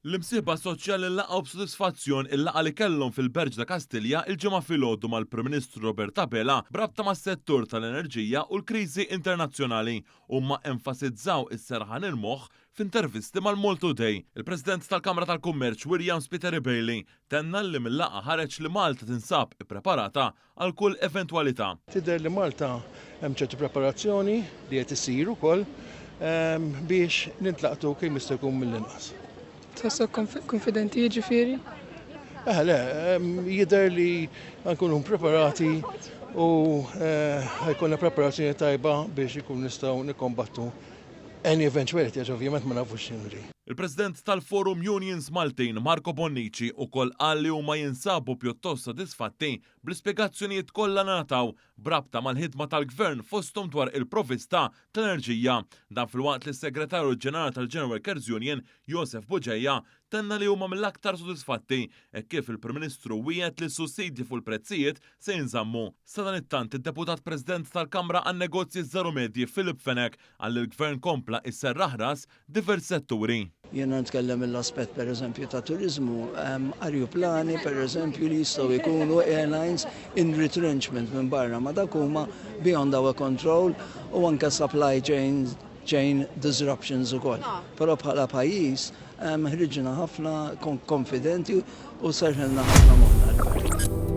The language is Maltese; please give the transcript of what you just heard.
L-imsieba soċjali laqgħu b'sodisfazzjon il-laqgħa li kellhom fil-Berġ ta' Kastilja il-ġimgħa filgħodu mal-Prim Ministru Robert Abela brabta mas-settur tal-enerġija u l-kriżi internazzjonali huma enfasizzaw is-serħan il-moħħ f'intervisti mal-Malta Today. Il-President tal-Kamra tal-Kummerċ William Spiteri Bailey tenna li mill-laqgħa ħareġ li Malta tinsab ippreparata għal kull eventwalità. Tidher li Malta hemm ċertu preparazzjoni li qed isir ukoll biex nintlaqtu kemm jista' jkun mill-inqas. Tħossok konfidenti jiġifieri? Le, jidher li nkunu preparati u ħajkonna preparazzjoni tajba biex ikun nistgħu nikkombattu any eventuality, ovvjament ma nafux x'inri. Il-President tal-Forum Unions Maltin Marco Bonnici ukoll qal li huma jinsabu pjuttost sodisfatti bl-ispjegazzjonijiet kollha nataw brabta mal-ħidma tal-Gvern fosthom dwar il-provvista tal-enerġija. Dan filwaqt li s-Segretarju Ġenerali tal-General Workers Union Joseph Buġejja tenna li huma mill-aktar sodisfatti kif il-Prim Ministru wiegħed li s-sussidji fuq il-prezzijiet se jinżammu. Sa dan it-tant id-Deputat President tal-Kamra għan-Negozji Żaru Medji Filip Fenek għal il-Gvern kompla isserraħ ras diversi setturi. Jiena nitkellem mill-aspett pereżempju ta' turiżmu, ajruplani pereżempju li jistgħu jkunu airlines in retrenchment minn barra, ma dak huma beyond our control u anke supply chain disruptions ukoll. Però bħala pajjiż ħriġna ħafna konfidenti u sarħilna ħafna moħħna.